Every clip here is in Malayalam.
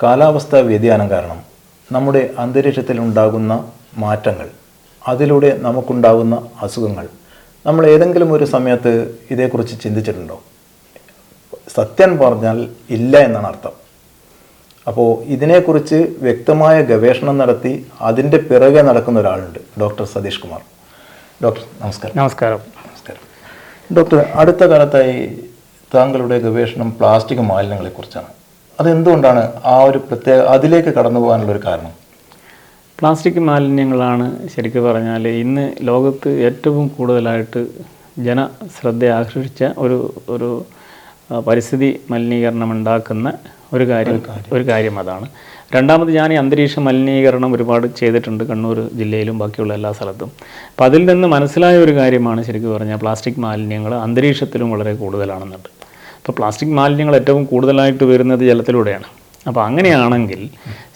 കാലാവസ്ഥാ വ്യതിയാനം കാരണം നമ്മുടെ അന്തരീക്ഷത്തിൽ ഉണ്ടാകുന്ന മാറ്റങ്ങൾ, അതിലൂടെ നമുക്കുണ്ടാകുന്ന അസുഖങ്ങൾ, നമ്മൾ ഏതെങ്കിലും ഒരു സമയത്ത് ഇതേക്കുറിച്ച് ചിന്തിച്ചിട്ടുണ്ടോ? സത്യം പറഞ്ഞാൽ ഇല്ല എന്നാണ് അർത്ഥം. അപ്പോൾ ഇതിനെക്കുറിച്ച് വ്യക്തമായ ഗവേഷണം നടത്തി അതിൻ്റെ പിറകെ നടക്കുന്ന ഒരാളുണ്ട്, ഡോക്ടർ സതീഷ് കുമാർ. ഡോക്ടർ നമസ്കാരം. നമസ്കാരം. നമസ്കാരം ഡോക്ടർ. അടുത്ത കാലത്തായി താങ്കളുടെ ഗവേഷണം പ്ലാസ്റ്റിക് മാലിന്യങ്ങളെക്കുറിച്ചാണ്. അതെന്തുകൊണ്ടാണ് അതിലേക്ക് കടന്നു പോകാനുള്ളൊരു കാരണം? പ്ലാസ്റ്റിക് മാലിന്യങ്ങളാണ് ശരിക്കും പറഞ്ഞാൽ ഇന്ന് ലോകത്ത് ഏറ്റവും കൂടുതലായിട്ട് ജനശ്രദ്ധ ആകർഷിച്ച ഒരു പരിസ്ഥിതി മലിനീകരണം ഉണ്ടാക്കുന്ന ഒരു കാര്യം അതാണ്. രണ്ടാമത് ഞാൻ ഈ അന്തരീക്ഷ മലിനീകരണം ഒരുപാട് ചെയ്തിട്ടുണ്ട് കണ്ണൂർ ജില്ലയിലും ബാക്കിയുള്ള എല്ലാ സ്ഥലത്തും. അപ്പോൾ അതിൽ നിന്ന് മനസ്സിലായ ഒരു കാര്യമാണ് ശരിക്കും പറഞ്ഞാൽ പ്ലാസ്റ്റിക് മാലിന്യങ്ങൾ അന്തരീക്ഷത്തിലും വളരെ കൂടുതലാണെന്നുണ്ട്. അപ്പോൾ പ്ലാസ്റ്റിക് മാലിന്യങ്ങൾ ഏറ്റവും കൂടുതലായിട്ട് വരുന്നത് ജലത്തിലൂടെയാണ്. അപ്പോൾ അങ്ങനെയാണെങ്കിൽ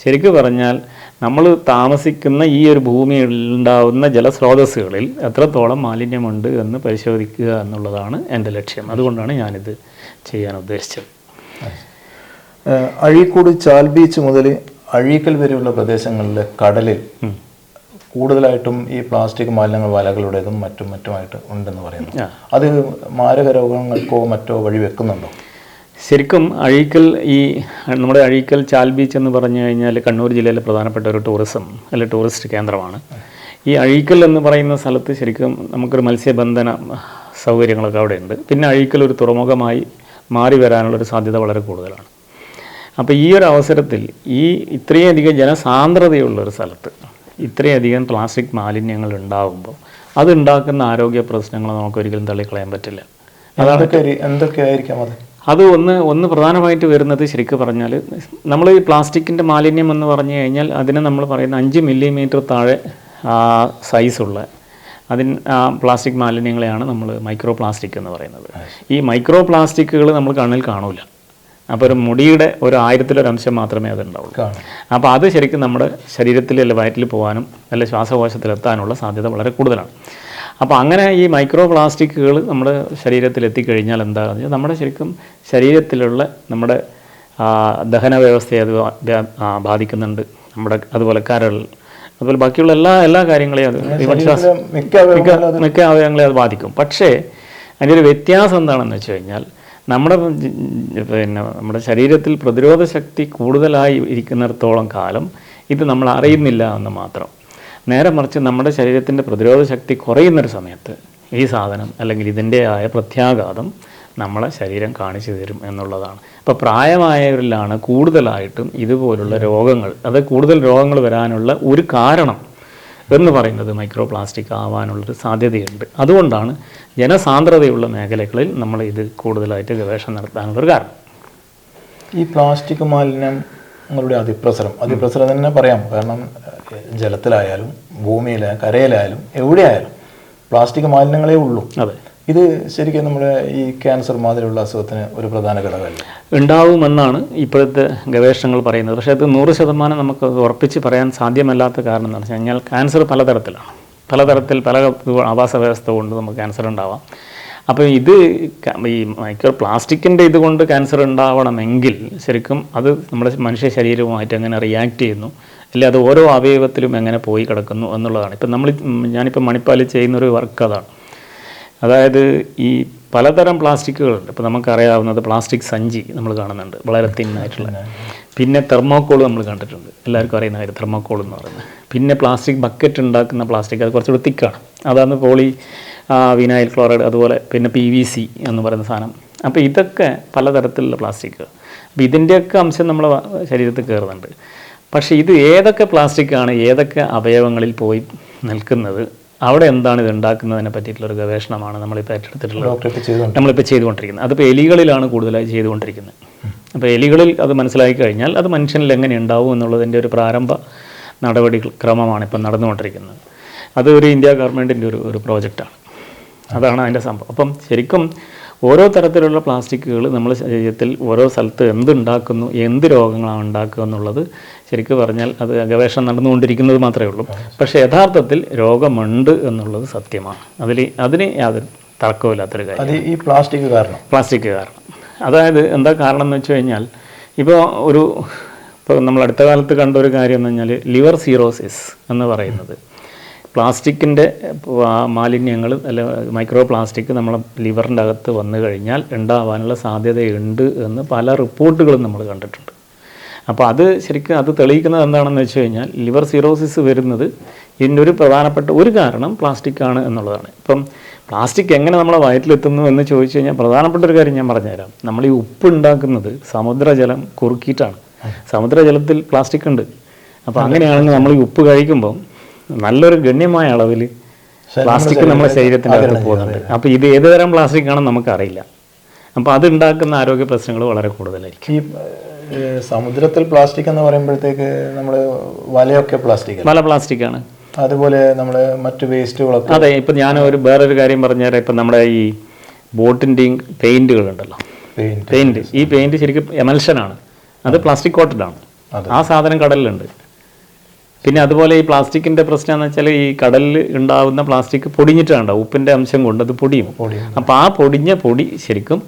ശരിക്കും പറഞ്ഞാൽ നമ്മൾ താമസിക്കുന്ന ഈ ഒരു ഭൂമിയിൽ ഉണ്ടാകുന്ന ജലസ്രോതസ്സുകളിൽ എത്രത്തോളം മാലിന്യമുണ്ട് എന്ന് പരിശോധിക്കുക എന്നുള്ളതാണ് എൻ്റെ ലക്ഷ്യം. അതുകൊണ്ടാണ് ഞാനിത് ചെയ്യാൻ ഉദ്ദേശിച്ചത്. അഴീക്കോട് ചാൽ ബീച്ച് മുതൽ അഴീക്കൽ വരെയുള്ള പ്രദേശങ്ങളിലെ കടലിൽ കൂടുതലായിട്ടും ഈ പ്ലാസ്റ്റിക് മാലിന്യങ്ങൾ വലകളുടേതും മറ്റുമായിട്ട് ഉണ്ടെന്ന് പറയുന്നു. അത് മാരക രോഗങ്ങൾക്കോ മറ്റോ വഴി വെക്കുന്നുണ്ടോ? ശരിക്കും നമ്മുടെ അഴീക്കൽ ചാൽ ബീച്ച് എന്ന് പറഞ്ഞു കഴിഞ്ഞാൽ കണ്ണൂർ ജില്ലയിലെ പ്രധാനപ്പെട്ട ഒരു ടൂറിസ്റ്റ് കേന്ദ്രമാണ്. ഈ അഴീക്കൽ എന്ന് പറയുന്ന സ്ഥലത്ത് ശരിക്കും നമുക്കൊരു മത്സ്യബന്ധന സൗകര്യങ്ങളൊക്കെ അവിടെ ഉണ്ട്. പിന്നെ അഴീക്കൽ ഒരു തുറമുഖമായി മാറി വരാനുള്ളൊരു സാധ്യത വളരെ കൂടുതലാണ്. അപ്പോൾ ഈ ഒരു അവസരത്തിൽ ഇത്രയധികം ജനസാന്ദ്രതയുള്ളൊരു സ്ഥലത്ത് ഇത്രയധികം പ്ലാസ്റ്റിക് മാലിന്യങ്ങൾ ഉണ്ടാകുമ്പോൾ അതുണ്ടാക്കുന്ന ആരോഗ്യ പ്രശ്നങ്ങൾ നമുക്കൊരിക്കലും തള്ളിക്കളയാൻ പറ്റില്ല. എന്തൊക്കെയായിരിക്കാം അത്? അത് ഒന്ന് പ്രധാനമായിട്ട് വരുന്നത് ശരിക്കും പറഞ്ഞാൽ നമ്മൾ ഈ പ്ലാസ്റ്റിക്കിൻ്റെ മാലിന്യം എന്ന് പറഞ്ഞു കഴിഞ്ഞാൽ അതിന് നമ്മൾ പറയുന്ന 5 മില്ലിമീറ്റർ താഴെ സൈസുള്ള പ്ലാസ്റ്റിക് മാലിന്യങ്ങളെയാണ് നമ്മൾ മൈക്രോ പ്ലാസ്റ്റിക് എന്ന് പറയുന്നത്. ഈ മൈക്രോ പ്ലാസ്റ്റിക്കുകൾ നമ്മൾ കണ്ണിൽ കാണൂല. അപ്പോൾ ഒരു മുടിയുടെ ഒരു 1000-ലൊരു അംശം മാത്രമേ അതുണ്ടാവുള്ളൂ. അപ്പോൾ അത് ശരിക്കും നമ്മുടെ ശരീരത്തിൽ അല്ല വയറ്റിൽ പോകാനും അല്ല ശ്വാസകോശത്തിലെത്താനുള്ള സാധ്യത വളരെ കൂടുതലാണ്. അപ്പോൾ അങ്ങനെ ഈ മൈക്രോ പ്ലാസ്റ്റിക്കുകൾ നമ്മുടെ ശരീരത്തിൽ എത്തിക്കഴിഞ്ഞാൽ എന്താണെന്ന് വെച്ചാൽ നമ്മുടെ ശരിക്കും ശരീരത്തിലുള്ള നമ്മുടെ ദഹന വ്യവസ്ഥയെ അത് ബാധിക്കുന്നുണ്ട്. അതുപോലെ കരൾ, അതുപോലെ ബാക്കിയുള്ള എല്ലാ കാര്യങ്ങളെയും മിക്ക അവയവങ്ങളെ അത് ബാധിക്കും. പക്ഷേ അതിൻ്റെ ഒരു വ്യത്യാസം എന്താണെന്ന് വെച്ച് കഴിഞ്ഞാൽ നമ്മുടെ ശരീരത്തിൽ പ്രതിരോധ ശക്തി കൂടുതലായി ഇരിക്കുന്നിടത്തോളം കാലം ഇത് നമ്മൾ അറിയുന്നില്ല എന്ന് മാത്രം. നേരെ മറിച്ച് നമ്മുടെ ശരീരത്തിൻ്റെ പ്രതിരോധ ശക്തി കുറയുന്നൊരു സമയത്ത് ഈ സാധനം അല്ലെങ്കിൽ ഇതിൻ്റെതായ പ്രത്യാഘാതം നമ്മളെ ശരീരം കാണിച്ചു തരും എന്നുള്ളതാണ്. അപ്പോൾ പ്രായമായവരിലാണ് കൂടുതലായിട്ടും ഇതുപോലുള്ള രോഗങ്ങൾ, കൂടുതൽ രോഗങ്ങൾ വരാനുള്ള ഒരു കാരണം എന്ന് പറയുന്നത് മൈക്രോ പ്ലാസ്റ്റിക് ആവാനുള്ളൊരു സാധ്യതയുണ്ട്. അതുകൊണ്ടാണ് ജനസാന്ദ്രതയുള്ള മേഖലകളിൽ നമ്മൾ ഇത് കൂടുതലായിട്ട് ഗവേഷണം നടത്താനുള്ളൊരു കാരണം. ഈ പ്ലാസ്റ്റിക് മാലിന്യങ്ങളുടെ അതിപ്രസരം തന്നെ പറയാം. കാരണം ജലത്തിലായാലും ഭൂമിയിലായാലും കരയിലായാലും എവിടെയായാലും പ്ലാസ്റ്റിക് മാലിന്യങ്ങളേ ഉള്ളൂ. അതെ, ഇത് ശരിക്കും നമ്മുടെ ഈ ക്യാൻസർ മാതിരിയുള്ള അസുഖത്തിന് ഒരു പ്രധാന ഘടകമല്ല? ഉണ്ടാവുമെന്നാണ് ഇപ്പോഴത്തെ ഗവേഷണങ്ങൾ പറയുന്നത്. പക്ഷേ അത് 100% നമുക്ക് ഉറപ്പിച്ച് പറയാൻ സാധ്യമല്ലാത്ത കാരണം എന്താണെന്ന് വെച്ച് കഴിഞ്ഞാൽ ക്യാൻസർ പലതരത്തിലാണ്. പല ആവാസ വ്യവസ്ഥ കൊണ്ട് നമുക്ക് ക്യാൻസർ ഉണ്ടാവാം. അപ്പോൾ ഈ മൈക്രോ പ്ലാസ്റ്റിക്കിൻ്റെ ഇതുകൊണ്ട് ക്യാൻസർ ഉണ്ടാവണമെങ്കിൽ ശരിക്കും അത് നമ്മുടെ മനുഷ്യ ശരീരവുമായിട്ട് എങ്ങനെ റിയാക്ട് ചെയ്യുന്നു, അല്ലെ അത് ഓരോ അവയവത്തിലും എങ്ങനെ പോയി കിടക്കുന്നു എന്നുള്ളതാണ്. ഇപ്പം ഞാനിപ്പോൾ മണിപ്പാലിൽ ചെയ്യുന്നൊരു വർക്ക് അതാണ്. അതായത് ഈ പലതരം പ്ലാസ്റ്റിക്കുകളുണ്ട്. ഇപ്പോൾ നമുക്കറിയാവുന്നത് പ്ലാസ്റ്റിക് സഞ്ചി നമ്മൾ കാണുന്നുണ്ട്, വളരെ തിന്നായിട്ടുള്ള. പിന്നെ തെർമോക്കോൾ നമ്മൾ കണ്ടിട്ടുണ്ട്, എല്ലാവർക്കും അറിയുന്ന കാര്യം തെർമോക്കോൾ എന്ന് പറയുന്നത്. പിന്നെ പ്ലാസ്റ്റിക് ബക്കറ്റ് ഉണ്ടാക്കുന്ന പ്ലാസ്റ്റിക്, അത് കുറച്ചുകൂടി തിക്കാണ്, അതാണ് വിനൈൽ ക്ലോറൈഡ്. അതുപോലെ പിന്നെ PVC എന്ന് പറയുന്ന സാധനം. അപ്പോൾ ഇതൊക്കെ പലതരത്തിലുള്ള പ്ലാസ്റ്റിക്കുകൾ. അപ്പോൾ ഇതിൻ്റെയൊക്കെ അംശം നമ്മളെ ശരീരത്തിൽ കയറുന്നുണ്ട്. പക്ഷേ ഇത് ഏതൊക്കെ പ്ലാസ്റ്റിക്കാണ് ഏതൊക്കെ അവയവങ്ങളിൽ പോയി നിൽക്കുന്നത്, അവിടെ എന്താണ് ഇത് ഉണ്ടാക്കുന്നതിനെ പറ്റിയിട്ടുള്ളൊരു ഗവേഷണമാണ് നമ്മളിപ്പോൾ നമ്മളിപ്പോൾ ചെയ്തുകൊണ്ടിരിക്കുന്നത്. അതിപ്പോൾ എലികളിലാണ് കൂടുതലായി ചെയ്തുകൊണ്ടിരിക്കുന്നത്. അപ്പോൾ എലികളിൽ അത് മനസ്സിലാക്കി കഴിഞ്ഞാൽ അത് മനുഷ്യനിൽ എങ്ങനെ ഉണ്ടാവും എന്നുള്ളതിൻ്റെ ഒരു പ്രാരംഭ നടപടിക്രമമാണ് ഇപ്പം നടന്നുകൊണ്ടിരിക്കുന്നത്. അത് ഒരു ഇന്ത്യ ഗവൺമെൻറ്റിൻ്റെ ഒരു പ്രോജക്റ്റാണ്. അതാണ് അതിൻ്റെ സംഭവം. അപ്പം ശരിക്കും ഓരോ തരത്തിലുള്ള പ്ലാസ്റ്റിക്കുകൾ നമ്മുടെ ശരീരത്തിൽ ഓരോ സ്ഥലത്ത് എന്തുണ്ടാക്കുന്നു, എന്ത് രോഗങ്ങളാണ് ഉണ്ടാക്കുക എന്നുള്ളത് ശരിക്കും പറഞ്ഞാൽ അത് ഗവേഷണം നടന്നുകൊണ്ടിരിക്കുന്നത് മാത്രമേ ഉള്ളൂ. പക്ഷേ യഥാർത്ഥത്തിൽ രോഗമുണ്ട് എന്നുള്ളത് സത്യമാണ്. അതിന് യാതൊരു തർക്കമില്ലാത്തൊരു കാര്യം. ഈ പ്ലാസ്റ്റിക് കാരണം അതായത് എന്താ കാരണം എന്ന് വെച്ച് കഴിഞ്ഞാൽ ഇപ്പോൾ ഒരു ഇപ്പോൾ നമ്മൾ അടുത്ത കാലത്ത് കണ്ട ഒരു കാര്യം എന്ന് പറഞ്ഞാൽ ലിവർ സീറോസിസ് എന്ന് പറയുന്നത് പ്ലാസ്റ്റിക്കിൻ്റെ മാലിന്യങ്ങൾ അല്ല മൈക്രോ പ്ലാസ്റ്റിക് നമ്മളെ ലിവറിൻ്റെ അകത്ത് വന്നു കഴിഞ്ഞാൽ ഉണ്ടാവാനുള്ള സാധ്യതയുണ്ട് എന്ന് പല റിപ്പോർട്ടുകളും നമ്മൾ കണ്ടിട്ടുണ്ട്. അപ്പോൾ അത് ശരിക്കും അത് തെളിയിക്കുന്നത് എന്താണെന്ന് വെച്ച് കഴിഞ്ഞാൽ ലിവർ സീറോസിസ് വരുന്നത് ഇതിൻ്റെ ഒരു പ്രധാനപ്പെട്ട ഒരു കാരണം പ്ലാസ്റ്റിക്കാണ് എന്നുള്ളതാണ്. ഇപ്പം പ്ലാസ്റ്റിക് എങ്ങനെ നമ്മളെ വയറ്റിലെത്തുന്നു എന്ന് ചോദിച്ചു കഴിഞ്ഞാൽ പ്രധാനപ്പെട്ട ഒരു കാര്യം ഞാൻ പറഞ്ഞുതരാം. നമ്മൾ ഈ ഉപ്പ് ഉണ്ടാക്കുന്നത് സമുദ്രജലം കുറുക്കിയിട്ടാണ്. സമുദ്രജലത്തിൽ പ്ലാസ്റ്റിക് ഉണ്ട്. അപ്പോൾ അങ്ങനെയാണെങ്കിൽ നമ്മൾ ഈ ഉപ്പ് കഴിക്കുമ്പോൾ നല്ലൊരു ഗണ്യമായ അളവിൽ പ്ലാസ്റ്റിക് നമ്മുടെ ശരീരത്തിനകത്ത് പോകുന്നുണ്ട്. അപ്പോൾ ഇത് ഏത് തരം പ്ലാസ്റ്റിക് ആണെന്ന് നമുക്കറിയില്ല. അപ്പോൾ അത് ഉണ്ടാക്കുന്ന ആരോഗ്യ പ്രശ്നങ്ങൾ വളരെ കൂടുതലായിരിക്കും. ഈ സമുദ്രത്തിൽ പ്ലാസ്റ്റിക് എന്ന് പറയുമ്പോഴത്തേക്ക് നമ്മൾ വലയൊക്കെ വല പ്ലാസ്റ്റിക്കാണ്. അതുപോലെ നമ്മൾ മറ്റു വേസ്റ്റുകളൊക്കെ. അതെ, ഇപ്പം ഞാൻ വേറൊരു കാര്യം പറഞ്ഞുതരാം. ഇപ്പം നമ്മുടെ ഈ ബോട്ടിൻ്റെയും പെയിൻറ്റുകളുണ്ടല്ലോ, പെയിൻറ്റ്, ഈ പെയിൻറ്റ് ശരിക്കും എമൽഷനാണ്. അത് പ്ലാസ്റ്റിക് കോട്ടഡാണ്. ആ സാധനം കടലിലുണ്ട്. പിന്നെ അതുപോലെ ഈ പ്ലാസ്റ്റിക്കിൻ്റെ പ്രശ്നം എന്ന് വെച്ചാൽ ഈ കടലിൽ ഉണ്ടാകുന്ന പ്ലാസ്റ്റിക് പൊടിഞ്ഞിട്ടുണ്ടാവും. ഉപ്പിൻ്റെ അംശം കൊണ്ട് അത് പൊടിയും. അപ്പോൾ ആ പൊടിഞ്ഞ പൊടി ശരിക്കും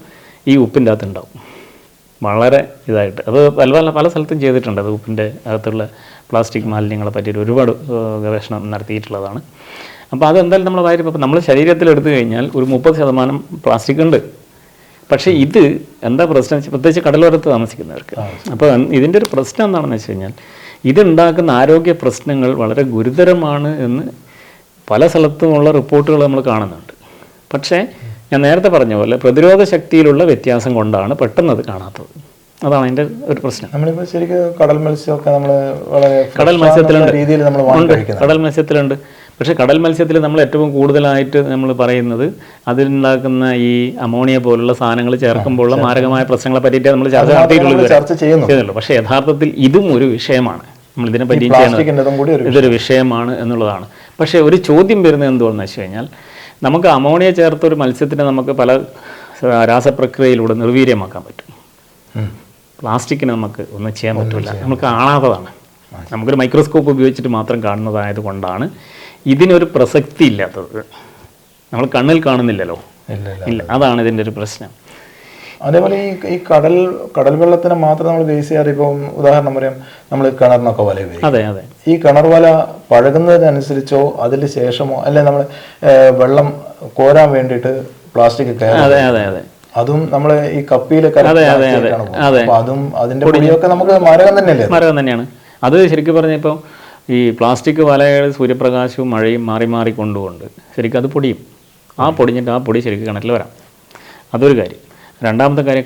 ഈ ഉപ്പിൻ്റെ അകത്ത് ഉണ്ടാവും വളരെ ഇതായിട്ട്. അത് പല സ്ഥലത്തും ചെയ്തിട്ടുണ്ട്. അത് ഉപ്പിൻ്റെ അകത്തുള്ള പ്ലാസ്റ്റിക് മാലിന്യങ്ങളെ പറ്റിയിട്ട് ഒരുപാട് ഗവേഷണം നടത്തിയിട്ടുള്ളതാണ്. അപ്പോൾ അതെന്തായാലും നമ്മൾ വയറ് ഇപ്പോൾ നമ്മൾ ശരീരത്തിൽ എടുത്തു കഴിഞ്ഞാൽ ഒരു 30% പ്ലാസ്റ്റിക് ഉണ്ട്. പക്ഷേ ഇത് എന്താ പ്രശ്നം, പ്രത്യേകിച്ച് കടലോരത്ത് താമസിക്കുന്നവർക്ക്. അപ്പോൾ ഇതിൻ്റെ ഒരു പ്രശ്നം എന്താണെന്ന് വെച്ച് കഴിഞ്ഞാൽ ഇതുണ്ടാക്കുന്ന ആരോഗ്യ പ്രശ്നങ്ങൾ വളരെ ഗുരുതരമാണ് എന്ന് പല സ്ഥലത്തുമുള്ള റിപ്പോർട്ടുകൾ നമ്മൾ കാണുന്നുണ്ട്. പക്ഷേ ഞാൻ നേരത്തെ പറഞ്ഞ പോലെ പ്രതിരോധ ശക്തിയിലുള്ള വ്യത്യാസം കൊണ്ടാണ് പെട്ടെന്ന് അത് കാണാത്തത്. അതാണ് അതിൻ്റെ ഒരു പ്രശ്നം. നമ്മളിപ്പോൾ ശരിക്കും കടൽ മത്സ്യമൊക്കെ നമ്മൾ വളരെ കടൽ മത്സ്യത്തിലുണ്ട് രീതിയിൽ നമ്മൾ കടൽ മത്സ്യത്തിലുണ്ട്. പക്ഷേ കടൽ മത്സ്യത്തിൽ നമ്മൾ ഏറ്റവും കൂടുതലായിട്ട് നമ്മൾ പറയുന്നത് അതിലുണ്ടാക്കുന്ന ഈ അമോണിയ പോലുള്ള സാധനങ്ങൾ ചേർക്കുമ്പോഴുള്ള മാരകമായ പ്രശ്നങ്ങളെ പറ്റിയിട്ട് നമ്മൾ ചർച്ച ചെയ്യുന്നുള്ളൂ. പക്ഷേ യഥാർത്ഥത്തിൽ ഇതും ഒരു വിഷയമാണ്. നമ്മൾ ഇതിനെ പറ്റി ഇതൊരു വിഷയമാണ് എന്നുള്ളതാണ്. പക്ഷേ ഒരു ചോദ്യം വരുന്നത് എന്തുകൊണ്ടെന്ന് വെച്ച് കഴിഞ്ഞാൽ നമുക്ക് അമോണിയ ചേർത്ത ഒരു മത്സ്യത്തിനെ നമുക്ക് പല രാസപ്രക്രിയയിലൂടെ നിർവീര്യമാക്കാൻ പറ്റും. പ്ലാസ്റ്റിക്കിന് നമുക്ക് ഒന്നും ചെയ്യാൻ പറ്റില്ല. നമുക്ക് കാണാത്തതാണ്. നമുക്കൊരു മൈക്രോസ്കോപ്പ് ഉപയോഗിച്ചിട്ട് മാത്രം കാണുന്നതായത് കൊണ്ടാണ് ഇതിനൊരു പ്രസക്തി ഇല്ലാത്തത്. നമ്മൾ കണ്ണിൽ കാണുന്നില്ലല്ലോ. ഇല്ല, അതാണ് ഇതിൻ്റെ ഒരു പ്രശ്നം. അതേപോലെ ഈ കടൽ വെള്ളത്തിനെ മാത്രം നമ്മൾ ബേസ് ചെയ്യാറ്. ഇപ്പം ഉദാഹരണം പറയാം, നമ്മൾ കിണറിനൊക്കെ വല ഉപയോഗിക്കും. അതെ അതെ. ഈ കിണർ വല പഴകുന്നതിനനുസരിച്ചോ അതിന് ശേഷമോ അല്ലെ നമ്മൾ വെള്ളം കോരാൻ വേണ്ടിയിട്ട് പ്ലാസ്റ്റിക് അതെ അതെ അതെ അതും നമ്മൾ ഈ കപ്പിയിലൊക്കെ അതും അതിന്റെ പൊടിയൊക്കെ നമുക്ക് മാരകം തന്നെയാണ്. അത് ശരിക്കും പറഞ്ഞാൽ ഇപ്പോൾ ഈ പ്ലാസ്റ്റിക് വലകൾ സൂര്യപ്രകാശവും മഴയും മാറി മാറി കൊണ്ടുകൊണ്ട് ശരിക്കും അത് പൊടിയും. ആ പൊടിഞ്ഞിട്ട് ആ പൊടി ശരിക്കും കിണറ്റിൽ വരാം. അതൊരു കാര്യം. രണ്ടാമത്തെ കാര്യം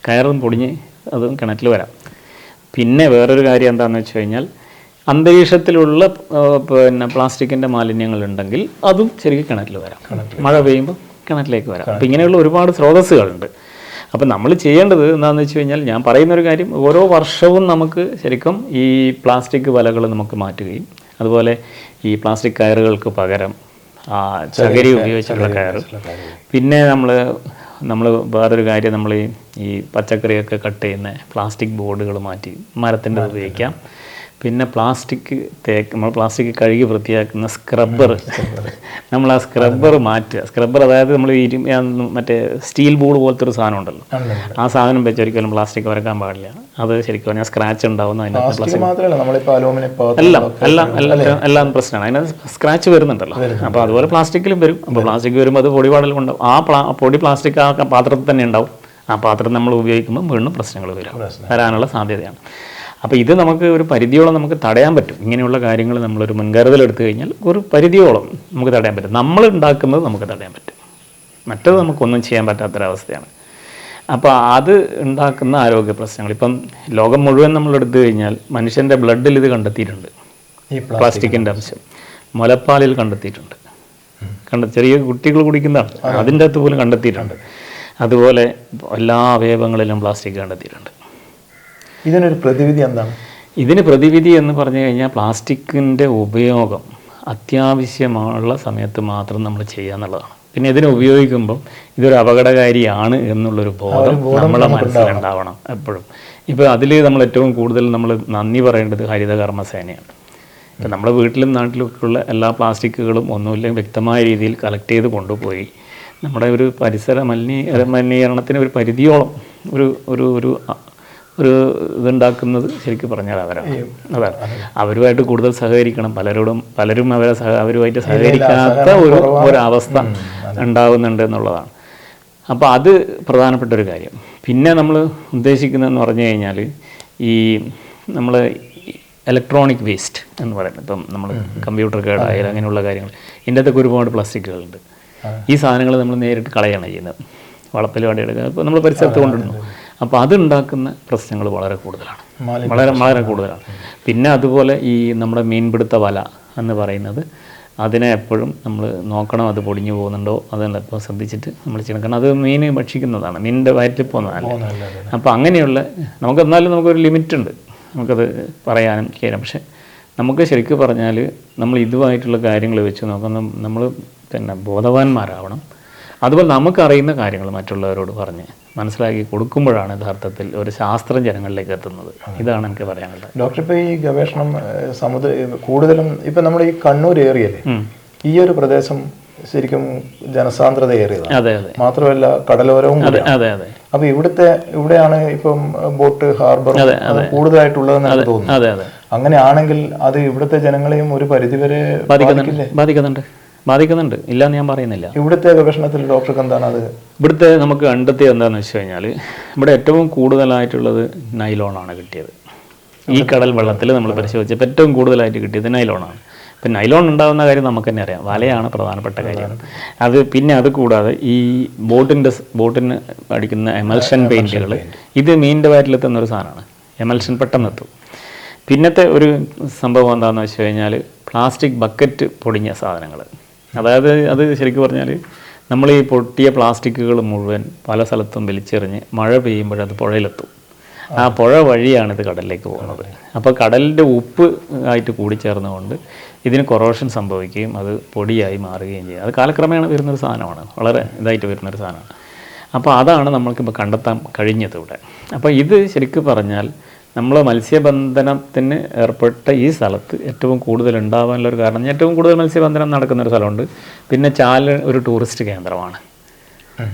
കയറും പൊടിഞ്ഞ് അതും കിണറ്റിൽ വരാം. പിന്നെ വേറൊരു കാര്യം എന്താണെന്ന് വെച്ച് കഴിഞ്ഞാൽ അന്തരീക്ഷത്തിലുള്ള പ്ലാസ്റ്റിക്കിൻ്റെ മാലിന്യങ്ങളുണ്ടെങ്കിൽ അതും ശരിക്കും കിണറ്റിൽ വരാം. മഴ പെയ്യുമ്പോൾ കിണറ്റിലേക്ക് വരാം. അപ്പോൾ ഇങ്ങനെയുള്ള ഒരുപാട് സ്രോതസ്സുകളുണ്ട്. അപ്പം നമ്മൾ ചെയ്യേണ്ടത് എന്താണെന്ന് വെച്ച് കഴിഞ്ഞാൽ ഞാൻ പറയുന്നൊരു കാര്യം, ഓരോ വർഷവും നമുക്ക് ശരിക്കും ഈ പ്ലാസ്റ്റിക് വലകൾ നമുക്ക് മാറ്റുകയും അതുപോലെ ഈ പ്ലാസ്റ്റിക് കയറുകൾക്ക് പകരം ചകിരി ഉപയോഗിച്ചുള്ള കയറ്. പിന്നെ നമ്മൾ വേറൊരു കാര്യം, നമ്മൾ ഈ പച്ചക്കറിയൊക്കെ കട്ട് ചെയ്യുന്ന പ്ലാസ്റ്റിക് ബോർഡുകൾ മാറ്റി മരത്തിൻ്റെ ഉപയോഗിക്കാം. പിന്നെ നമ്മൾ പ്ലാസ്റ്റിക് കഴുകി വൃത്തിയാക്കുന്ന സ്ക്രബ്ബർ, നമ്മൾ ആ സ്ക്രബ്ബർ മാറ്റുക. സ്ക്രബ്ബർ അതായത് നമ്മൾ മറ്റേ സ്റ്റീൽ ബോർഡ് പോലത്തെ ഒരു സാധനം ഉണ്ടല്ലോ, ആ സാധനം വെച്ച് ഒരിക്കലും പ്ലാസ്റ്റിക് വരക്കാൻ പാടില്ല. അത് ശരിക്കും പറഞ്ഞാൽ സ്ക്രാച്ച് ഉണ്ടാവുന്ന എല്ലാം പ്രശ്നമാണ്. അതിനകത്ത് സ്ക്രാച്ച് വരുന്നുണ്ടല്ലോ. അപ്പോൾ അതുപോലെ പ്ലാസ്റ്റിക്കിലും വരും. അപ്പോൾ പ്ലാസ്റ്റിക് വരുമ്പോൾ അത് പൊടിപാടലുണ്ടാവും. ആ പൊടി പ്ലാസ്റ്റിക് ആ പാത്രത്തിൽ തന്നെ ഉണ്ടാവും. ആ പാത്രം നമ്മൾ ഉപയോഗിക്കുമ്പോൾ വീണ്ടും പ്രശ്നങ്ങൾ വരാനുള്ള സാധ്യതയാണ്. അപ്പോൾ ഇത് നമുക്ക് ഒരു പരിധിയോളം നമുക്ക് തടയാൻ പറ്റും. ഇങ്ങനെയുള്ള കാര്യങ്ങൾ നമ്മളൊരു മുൻകരുതലെടുത്തു കഴിഞ്ഞാൽ ഒരു പരിധിയോളം നമുക്ക് തടയാൻ പറ്റും. നമ്മൾ ഉണ്ടാക്കുന്നത് നമുക്ക് തടയാൻ പറ്റും. മറ്റത് നമുക്കൊന്നും ചെയ്യാൻ പറ്റാത്തൊരവസ്ഥയാണ്. അപ്പോൾ അത് ഉണ്ടാക്കുന്ന ആരോഗ്യ പ്രശ്നങ്ങൾ ഇപ്പം ലോകം മുഴുവൻ നമ്മൾ എടുത്തു കഴിഞ്ഞാൽ മനുഷ്യൻ്റെ ബ്ലഡിൽ ഇത് കണ്ടെത്തിയിട്ടുണ്ട്. ഈ പ്ലാസ്റ്റിക്കിൻ്റെ അംശം മുലപ്പാലിൽ കണ്ടെത്തിയിട്ടുണ്ട്. ചെറിയ കുട്ടികൾ കുടിക്കുന്നതാണ്, അതിൻ്റെ അകത്ത് പോലും കണ്ടെത്തിയിട്ടുണ്ട്. അതുപോലെ എല്ലാ അവയവങ്ങളിലും പ്ലാസ്റ്റിക് കണ്ടെത്തിയിട്ടുണ്ട്. ഇതിനൊരു പ്രതിവിധി എന്താണ്? ഇതിന് പ്രതിവിധി എന്ന് പറഞ്ഞു കഴിഞ്ഞാൽ പ്ലാസ്റ്റിക്കിൻ്റെ ഉപയോഗം അത്യാവശ്യമുള്ള സമയത്ത് മാത്രം നമ്മൾ ചെയ്യുക എന്നുള്ളതാണ്. പിന്നെ ഇതിനെ ഉപയോഗിക്കുമ്പോൾ ഇതൊരു അപകടകാരിയാണ് എന്നുള്ളൊരു ബോധം നമ്മളെ മനസ്സിലുണ്ടാവണം എപ്പോഴും. ഇപ്പോൾ അതിൽ നമ്മൾ ഏറ്റവും കൂടുതൽ നമ്മൾ നന്ദി പറയേണ്ടത് ഹരിതകർമ്മസേനയാണ്. ഇപ്പം നമ്മുടെ വീട്ടിലും നാട്ടിലൊക്കെയുള്ള എല്ലാ പ്ലാസ്റ്റിക്കുകളും ഒന്നുമില്ലെങ്കിൽ വ്യക്തമായ രീതിയിൽ കളക്ട് ചെയ്ത് കൊണ്ടുപോയി നമ്മുടെ ഒരു പരിസര മലിനീകരണത്തിന് ഒരു പരിധിയോളം ഒരു ഒരു ഇതുണ്ടാക്കുന്നത് ശരിക്കും പറഞ്ഞാൽ അവരാണ്. അതാണ് അവരുമായിട്ട് കൂടുതൽ സഹകരിക്കണം. പലരും അവരുമായിട്ട് സഹകരിക്കാത്ത ഒരവസ്ഥ ഉണ്ടാകുന്നുണ്ട് എന്നുള്ളതാണ്. അപ്പോൾ അത് പ്രധാനപ്പെട്ട ഒരു കാര്യം. പിന്നെ നമ്മൾ ഉദ്ദേശിക്കുന്നതെന്ന് പറഞ്ഞു കഴിഞ്ഞാൽ ഈ നമ്മൾ ഇലക്ട്രോണിക് വേസ്റ്റ് എന്ന് പറയുന്നത്, ഇപ്പം നമ്മൾ കമ്പ്യൂട്ടർ കേടായാലും അങ്ങനെയുള്ള കാര്യങ്ങൾ, ഇതിൻ്റെ അകത്തൊക്കെ ഒരുപാട് പ്ലാസ്റ്റിക്കുകളുണ്ട്. ഈ സാധനങ്ങൾ നമ്മൾ നേരിട്ട് കളയാണ് ചെയ്യുന്നത്, വളപ്പിൽ വേണ്ടി എടുക്കുക. അപ്പോൾ നമ്മൾ പരിസരത്ത് കൊണ്ടിടുന്നു. അപ്പോൾ അതുണ്ടാക്കുന്ന പ്രശ്നങ്ങൾ വളരെ കൂടുതലാണ്, വളരെ കൂടുതലാണ്. പിന്നെ അതുപോലെ ഈ നമ്മുടെ മീൻപിടുത്ത വല എന്ന് പറയുന്നത്, അതിനെ എപ്പോഴും നമ്മൾ നോക്കണം, അത് പൊടിഞ്ഞു പോകുന്നുണ്ടോ അതെല്ലാം ഇപ്പോൾ ശ്രദ്ധിച്ചിട്ട് നമ്മൾ ചെയ്യണം. കാരണം അത് മീൻ ഭക്ഷിക്കുന്നതാണ്, മീനിൻ്റെ വയറ്റിൽ പോകുന്നതല്ല. അപ്പോൾ അങ്ങനെയുള്ള എന്നാലും നമുക്കൊരു ലിമിറ്റുണ്ട്, നമുക്കത് പറയാനും ചെയ്യാനും. പക്ഷേ നമുക്ക് ശരിക്കും പറഞ്ഞാൽ നമ്മൾ ഇതുമായിട്ടുള്ള കാര്യങ്ങൾ വെച്ച് നോക്കുന്ന നമ്മൾ പിന്നെ ബോധവാന്മാരാവണം. അതുപോലെ നമുക്കറിയുന്ന കാര്യങ്ങൾ മറ്റുള്ളവരോട് പറഞ്ഞ് മനസ്സിലാക്കി കൊടുക്കുമ്പോഴാണ് യഥാർത്ഥത്തിൽ ഒരു ശാസ്ത്രം ജനങ്ങളിലേക്ക് എത്തുന്നത്. ഇതാണ് എനിക്ക് പറയാനുള്ളത്. ഡോക്ടർ, ഇപ്പോൾ ഈ ഗവേഷണം കൂടുതലും ഇപ്പം നമ്മുടെ ഈ കണ്ണൂർ ഏരിയയിലെ ഈ ഒരു പ്രദേശം ശരിക്കും ജനസാന്ദ്രത ഏറിയതാണ്. അതെ അതെ. മാത്രമല്ല കടലോരവും. അതെ അതെ. അപ്പൊ ഇവിടെയാണ് ഇപ്പം ബോട്ട് ഹാർബർ കൂടുതലായിട്ടുള്ളതെന്ന് എനിക്ക് തോന്നുന്നു. അതെ അതെ. അങ്ങനെയാണെങ്കിൽ അത് ഇവിടുത്തെ ജനങ്ങളെയും ഒരു പരിധിവരെ ബാധിക്കുന്നുണ്ട്, ഇല്ലാന്ന് ഞാൻ പറയുന്നില്ല. ഇവിടുത്തെ ഗവേഷണത്തിൽ ഡോക്ടർക്ക് എന്താണ് അത് ഇവിടുത്തെ നമുക്ക് കണ്ടെത്തിയത് എന്താണെന്ന് വെച്ച് കഴിഞ്ഞാൽ, ഇവിടെ ഏറ്റവും കൂടുതലായിട്ടുള്ളത് നൈലോണാണ് കിട്ടിയത്. ഈ കടൽ വെള്ളത്തിൽ നമ്മൾ പരിശോധിച്ചപ്പോൾ ഏറ്റവും കൂടുതലായിട്ട് കിട്ടിയത് നൈലോണാണ്. ഇപ്പം നൈലോൺ ഉണ്ടാകുന്ന കാര്യം നമുക്ക് തന്നെ അറിയാം, വലയാണ് പ്രധാനപ്പെട്ട കാര്യം. പിന്നെ അത് കൂടാതെ ഈ ബോട്ടിന് അടിക്കുന്ന എമൽഷൻ പെയിൻറ്റുകൾ, ഇത് മീനിൻ്റെ വയറ്റിലെത്തുന്ന ഒരു സാധനമാണ്. എമൽഷൻ പെട്ടെന്ന് എത്തും. പിന്നത്തെ ഒരു സംഭവം എന്താണെന്ന് വെച്ച് കഴിഞ്ഞാൽ, പ്ലാസ്റ്റിക് ബക്കറ്റ് പൊടിഞ്ഞ സാധനങ്ങൾ. അതായത് അത് ശരിക്കും പറഞ്ഞാൽ നമ്മൾ ഈ പൊട്ടിയ പ്ലാസ്റ്റിക്കുകൾ മുഴുവൻ പല സ്ഥലത്തും വലിച്ചെറിഞ്ഞ് മഴ പെയ്യുമ്പോഴത് പുഴയിലെത്തും. ആ പുഴ വഴിയാണ് ഇത് കടലിലേക്ക് പോകുന്നത്. അപ്പോൾ കടലിൻ്റെ ഉപ്പ് ആയിട്ട് കൂടിച്ചേർന്നുകൊണ്ട് ഇതിന് കൊറോഷൻ സംഭവിക്കുകയും അത് പൊടിയായി മാറുകയും ചെയ്യും. അത് കാലക്രമേണ വരുന്നൊരു സാധനമാണ്, വളരെ ഇതായിട്ട് വരുന്നൊരു സാധനമാണ്. അപ്പോൾ അതാണ് നമ്മൾക്കിപ്പോൾ കണ്ടെത്താൻ കഴിഞ്ഞത് ഇവിടെ. അപ്പോൾ ഇത് ശരിക്കും പറഞ്ഞാൽ നമ്മൾ മത്സ്യബന്ധനത്തിന് ഏർപ്പെട്ട ഈ സ്ഥലത്ത് ഏറ്റവും കൂടുതൽ ഉണ്ടാകാനുള്ള ഒരു കാരണം, ഏറ്റവും കൂടുതൽ മത്സ്യബന്ധനം നടക്കുന്നൊരു സ്ഥലമുണ്ട്. പിന്നെ ചാല് ഒരു ടൂറിസ്റ്റ് കേന്ദ്രമാണ്.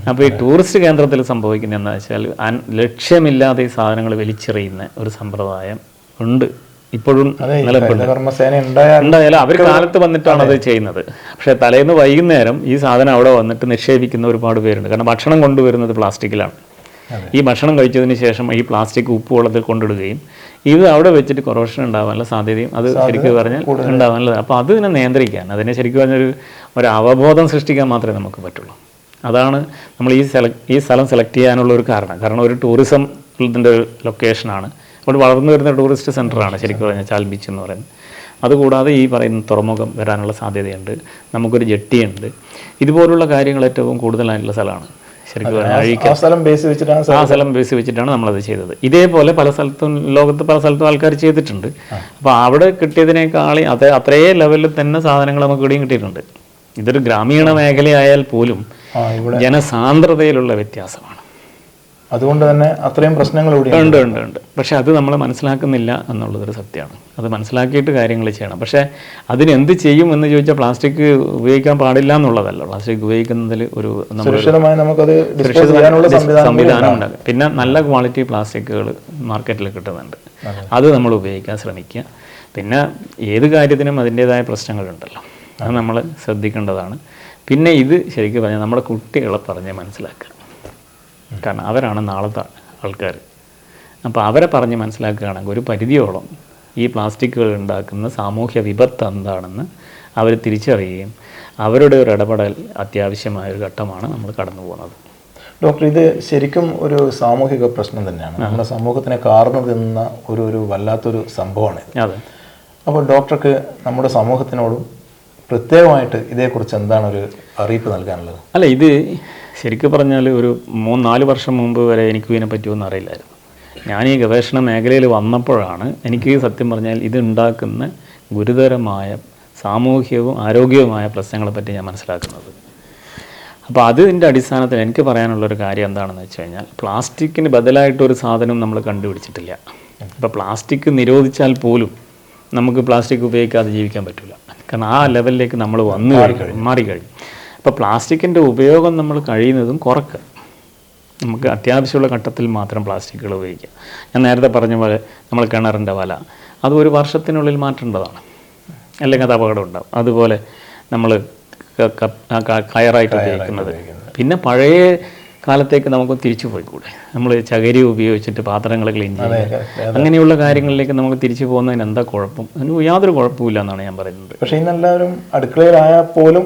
അപ്പോൾ ഈ ടൂറിസ്റ്റ് കേന്ദ്രത്തിൽ സംഭവിക്കുന്നത് എന്താ വെച്ചാൽ, ലക്ഷ്യമില്ലാതെ ഈ സാധനങ്ങൾ വലിച്ചെറിയുന്ന ഒരു സമ്പ്രദായം ഉണ്ട്, ഇപ്പോഴും ഉണ്ടായാലും അവർ കാലത്ത് വന്നിട്ടാണ് അത് ചെയ്യുന്നത്. പക്ഷേ തലേന്ന് വൈകുന്നേരം ഈ സാധനം അവിടെ വന്നിട്ട് നിക്ഷേപിക്കുന്ന ഒരുപാട് പേരുണ്ട്. കാരണം ഭക്ഷണം കൊണ്ടുവരുന്നത് പ്ലാസ്റ്റിക്കിലാണ്. ഈ ഭക്ഷണം കഴിച്ചതിന് ശേഷം ഈ പ്ലാസ്റ്റിക് ഉപ്പ് വെള്ളത്തിൽ കൊണ്ടിടുകയും ഇത് അവിടെ വെച്ചിട്ട് കൊറോഷൻ ഉണ്ടാകാനുള്ള സാധ്യതയും അത് ശരിക്കും പറഞ്ഞാൽ ഉണ്ടാകാനുള്ളത്. അപ്പോൾ അതിനെ നിയന്ത്രിക്കാൻ, അതിനെ ശരിക്കും പറഞ്ഞൊരു അവബോധം സൃഷ്ടിക്കാൻ മാത്രമേ നമുക്ക് പറ്റുള്ളൂ. അതാണ് നമ്മൾ ഈ സ്ഥലം സെലക്ട് ചെയ്യാനുള്ള ഒരു കാരണം ഒരു ടൂറിസത്തിൻ്റെ ഒരു ലൊക്കേഷനാണ്. അവിടെ വളർന്നു വരുന്ന ടൂറിസ്റ്റ് സെൻ്ററാണ് ശരിക്കും പറഞ്ഞാൽ ചാൽ ബീച്ച് എന്ന് പറയുന്നത്. അതുകൂടാതെ ഈ പറയുന്ന തുറമുഖം വരാനുള്ള സാധ്യതയുണ്ട്, നമുക്കൊരു ജെട്ടിയുണ്ട്. ഇതുപോലുള്ള കാര്യങ്ങൾ ഏറ്റവും കൂടുതലായിട്ടുള്ള സ്ഥലമാണ് ശരിക്കും പറഞ്ഞാൽ. ആ സ്ഥലം ബേസ് വെച്ചിട്ടാണ് നമ്മളത് ചെയ്തത്. ഇതേപോലെ പല സ്ഥലത്തും, ലോകത്ത് പല സ്ഥലത്തും ആൾക്കാർ ചെയ്തിട്ടുണ്ട്. അപ്പോൾ അവിടെ കിട്ടിയതിനേക്കാൾ അത്രേ ലെവലിൽ തന്നെ സാധനങ്ങൾ നമുക്ക് ഇവിടെയും കിട്ടിയിട്ടുണ്ട്. ഇതൊരു ഗ്രാമീണ മേഖലയായാൽ പോലും ജനസാന്ദ്രതയിലുള്ള വ്യത്യാസമാണ്. അതുകൊണ്ട് തന്നെ അത്രയും പ്രശ്നങ്ങൾ ഉണ്ട്. പക്ഷെ അത് നമ്മൾ മനസ്സിലാക്കുന്നില്ല എന്നുള്ളതൊരു സത്യമാണ്. അത് മനസ്സിലാക്കിയിട്ട് കാര്യങ്ങൾ ചെയ്യണം. പക്ഷേ അതിനെന്ത് ചെയ്യും എന്ന് ചോദിച്ചാൽ, പ്ലാസ്റ്റിക് ഉപയോഗിക്കാൻ പാടില്ല എന്നുള്ളതല്ല. പ്ലാസ്റ്റിക് ഉപയോഗിക്കുന്നതിൽ ഒരു സംവിധാനം ഉണ്ട്. പിന്നെ നല്ല ക്വാളിറ്റി പ്ലാസ്റ്റിക്കുകൾ മാർക്കറ്റിൽ കിട്ടുന്നുണ്ട്, അത് നമ്മൾ ഉപയോഗിക്കാൻ ശ്രമിക്കുക. പിന്നെ ഏത് കാര്യത്തിനും അതിൻ്റേതായ പ്രശ്നങ്ങളുണ്ടല്ലോ, അത് നമ്മൾ ശ്രദ്ധിക്കേണ്ടതാണ്. പിന്നെ ഇത് ശരിക്കും പറഞ്ഞാൽ നമ്മുടെ കുട്ടികളെ പറഞ്ഞ് മനസ്സിലാക്കുക. കാരണം അവരാണ് നാളത്തെ ആൾക്കാർ. അപ്പോൾ അവരെ പറഞ്ഞ് മനസ്സിലാക്കുകയാണെങ്കിൽ ഒരു പരിധിയോളം ഈ പ്ലാസ്റ്റിക്കുകൾ ഉണ്ടാക്കുന്ന സാമൂഹ്യ വിപത്ത് എന്താണെന്ന് അവർ തിരിച്ചറിയുകയും അവരുടെ ഒരു ഇടപെടൽ അത്യാവശ്യമായ ഒരു ഘട്ടമാണ് നമ്മൾ കടന്നു പോകുന്നത്. ഡോക്ടർ, ഇത് ശരിക്കും ഒരു സാമൂഹിക പ്രശ്നം തന്നെയാണ്. നമ്മുടെ സമൂഹത്തിനെ കാർന്നു തിന്ന ഒരു വല്ലാത്തൊരു സംഭവമാണ്. അതെ. അപ്പോൾ ഡോക്ടർക്ക് നമ്മുടെ സമൂഹത്തിനോടും പ്രത്യേകമായിട്ട് ഇതേക്കുറിച്ച് എന്താണ് ഒരു അറിയിപ്പ് നൽകാനുള്ളത്? അല്ല, ഇത് ശരിക്കും പറഞ്ഞാൽ ഒരു 3-4 വർഷം മുമ്പ് വരെ എനിക്ക് ഇതിനെ പറ്റിയൊന്നും അറിയില്ലായിരുന്നു. ഞാൻ ഈ ഗവേഷണ മേഖലയിൽ വന്നപ്പോഴാണ് എനിക്ക് സത്യം പറഞ്ഞാൽ ഇത് ഉണ്ടാക്കുന്ന ഗുരുതരമായ സാമൂഹികവും ആരോഗ്യവുമായ പ്രശ്നങ്ങളെപ്പറ്റി ഞാൻ മനസ്സിലാക്കുന്നത്. അപ്പോൾ അതിൻ്റെ അടിസ്ഥാനത്തിൽ എനിക്ക് പറയാനുള്ളൊരു കാര്യം എന്താണെന്ന് വെച്ച് കഴിഞ്ഞാൽ, പ്ലാസ്റ്റിക്കിന് ബദലായിട്ടൊരു സാധനം നമ്മൾ കണ്ടുപിടിച്ചിട്ടില്ല. അപ്പോൾ പ്ലാസ്റ്റിക് നിരോധിച്ചാൽ പോലും നമുക്ക് പ്ലാസ്റ്റിക് ഉപയോഗിക്കാതെ ജീവിക്കാൻ പറ്റില്ല. കാരണം ആ ലെവലിലേക്ക് നമ്മൾ മാറിക്കഴിഞ്ഞു. അപ്പോൾ പ്ലാസ്റ്റിക്കിൻ്റെ ഉപയോഗം നമ്മൾ കഴിയുന്നതും കുറക്കുക. നമുക്ക് അത്യാവശ്യമുള്ള ഘട്ടത്തിൽ മാത്രം പ്ലാസ്റ്റിക്കുകൾ ഉപയോഗിക്കുക. ഞാൻ നേരത്തെ പറഞ്ഞ പോലെ നമ്മൾ കിണറിൻ്റെ വല അത് ഒരു വർഷത്തിനുള്ളിൽ മാറ്റേണ്ടതാണ്, അല്ലെങ്കിൽ അത് അപകടം ഉണ്ടാകും. അതുപോലെ നമ്മൾ കയറായിട്ട് ഉപയോഗിക്കുന്നത്, പിന്നെ പഴയ കാലത്തേക്ക് നമുക്ക് തിരിച്ചു പോയിക്കൂടെ? നമ്മൾ ചകിരി ഉപയോഗിച്ചിട്ട് പാത്രങ്ങൾ ക്ലീൻ ചെയ്യുക, അങ്ങനെയുള്ള കാര്യങ്ങളിലേക്ക് നമുക്ക് തിരിച്ചു പോകുന്നതിന് എന്താ കുഴപ്പം? അതിന് യാതൊരു കുഴപ്പമില്ല എന്നാണ് ഞാൻ പറയുന്നത്. പക്ഷേ ഇന്നെല്ലാവരും അടുക്കളയിലായാൽ പോലും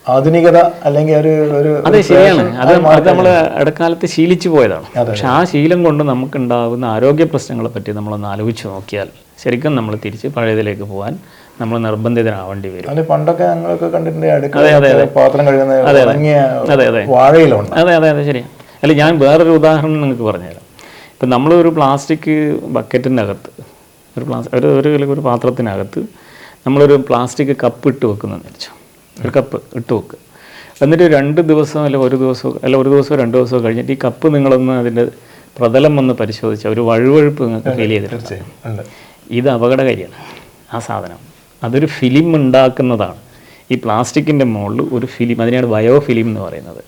ആധുനികത അല്ലെങ്കിൽ ഒരു അതെ, ശരിയാണ്. അത് നമ്മൾ ഇടക്കാലത്ത് ശീലിച്ചു പോയതാണ്. പക്ഷെ ആ ശീലം കൊണ്ട് നമുക്കുണ്ടാകുന്ന ആരോഗ്യ പ്രശ്നങ്ങളെ പറ്റി നമ്മളൊന്ന് ആലോചിച്ച് നോക്കിയാൽ ശരിക്കും നമ്മൾ തിരിച്ച് പഴയതിലേക്ക് പോകാൻ നമ്മൾ നിർബന്ധിതനാവേണ്ടി വരും. പണ്ടൊക്കെ ഞങ്ങളൊക്കെ കണ്ടിട്ടുണ്ട് പാത്രം കഴുകുന്ന വാഴയിലുണ്ട്. അതെ അതെ അതെ, ശരിയാണ്. അല്ല, ഞാൻ വേറൊരു ഉദാഹരണം നിങ്ങൾക്ക് പറഞ്ഞുതരാം. ഇപ്പം നമ്മളൊരു പ്ലാസ്റ്റിക് ബക്കറ്റിനകത്ത് ഒരു പാത്രത്തിനകത്ത് നമ്മളൊരു പ്ലാസ്റ്റിക് കപ്പ് ഇട്ട് വെക്കുന്നെന്ന് വെച്ചോ, ഒരു കപ്പ് ഇട്ട് വെക്കുക. എന്നിട്ട് 2 ദിവസം ഒരു ദിവസമോ 2 ദിവസമോ കഴിഞ്ഞിട്ട് ഈ കപ്പ് നിങ്ങളൊന്ന് അതിൻ്റെ പ്രതലം ഒന്ന് പരിശോധിച്ചാൽ ഒരു വഴുവഴുപ്പ് നിങ്ങൾക്ക് ഫീൽ ചെയ്തിട്ടുണ്ട്. ഇത് അപകടകാരിയാണ്. ആ സാധനം അതൊരു ഫിലിം ഉണ്ടാക്കുന്നതാണ്. ഈ പ്ലാസ്റ്റിക്കിൻ്റെ മുകളിൽ ഒരു ഫിലിം, അതിനാണ് ബയോ ഫിലിം എന്ന് പറയുന്നത്.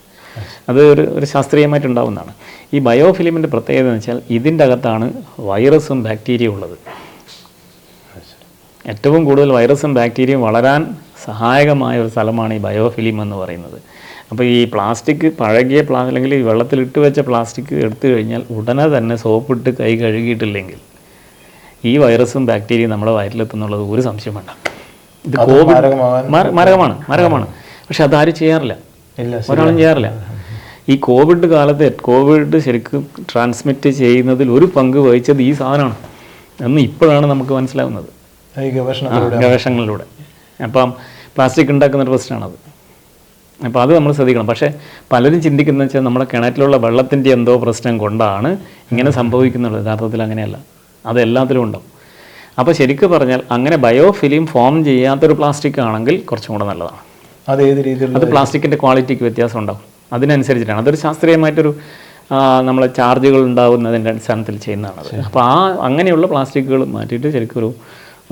അത് ഒരു ശാസ്ത്രീയമായിട്ടുണ്ടാവുന്നതാണ്. ഈ ബയോ ഫിലിമിൻ്റെ പ്രത്യേകത എന്ന് വെച്ചാൽ ഇതിൻ്റെ അകത്താണ് വൈറസും ബാക്ടീരിയയും ഉള്ളത്. ഏറ്റവും കൂടുതൽ വൈറസും ബാക്ടീരിയയും വളരാൻ സഹായകമായ ഒരു സ്ഥലമാണ് ഈ ബയോഫിലിം എന്ന് പറയുന്നത്. അപ്പോൾ ഈ പ്ലാസ്റ്റിക് പഴകിയ അല്ലെങ്കിൽ ഈ വെള്ളത്തിലിട്ട് വെച്ച പ്ലാസ്റ്റിക് എടുത്തു കഴിഞ്ഞാൽ ഉടനെ തന്നെ സോപ്പിട്ട് കൈ കഴുകിയിട്ടില്ലെങ്കിൽ ഈ വൈറസും ബാക്ടീരിയയും നമ്മുടെ വയറ്റിലെത്തുന്നുള്ളത് ഒരു സംശയം വേണ്ട. ഇത് മാരകമാണ്. പക്ഷെ അതാരും ചെയ്യാറില്ല, ഒരാളും ചെയ്യാറില്ല. ഈ കോവിഡ് കാലത്ത് കോവിഡ് ശരിക്കും ട്രാൻസ്മിറ്റ് ചെയ്യുന്നതിൽ ഒരു പങ്ക് വഹിച്ചത് ഈ സാധനമാണ് എന്ന് ഇപ്പോഴാണ് നമുക്ക് മനസ്സിലാവുന്നത്, ഗവേഷണങ്ങളിലൂടെ. അപ്പം പ്ലാസ്റ്റിക് ഉണ്ടാക്കുന്നൊരു പ്രശ്നമാണത്. അപ്പോൾ അത് നമ്മൾ ശ്രദ്ധിക്കണം. പക്ഷേ പലരും ചിന്തിക്കുന്നത് വെച്ചാൽ നമ്മുടെ കിണറ്റിലുള്ള വെള്ളത്തിൻ്റെ എന്തോ പ്രശ്നം കൊണ്ടാണ് ഇങ്ങനെ സംഭവിക്കുന്നുള്ളത്. യഥാർത്ഥത്തിൽ അങ്ങനെയല്ല, അത് എല്ലാത്തിലും ഉണ്ടാവും. അപ്പോൾ ശരിക്കും പറഞ്ഞാൽ അങ്ങനെ ബയോഫിലിം ഫോം ചെയ്യാത്തൊരു പ്ലാസ്റ്റിക് ആണെങ്കിൽ കുറച്ചും കൂടെ നല്ലതാണ്. അത് പ്ലാസ്റ്റിക്കിൻ്റെ ക്വാളിറ്റിക്ക് വ്യത്യാസം ഉണ്ടാവും, അതിനനുസരിച്ചിട്ടാണ്. അതൊരു ശാസ്ത്രീയമായിട്ടൊരു നമ്മളെ ചാർജുകൾ ഉണ്ടാകുന്നതിൻ്റെ അടിസ്ഥാനത്തിൽ ചെയ്യുന്നതാണത്. അപ്പോൾ അങ്ങനെയുള്ള പ്ലാസ്റ്റിക്കുകൾ മാറ്റിയിട്ട് ശരിക്കും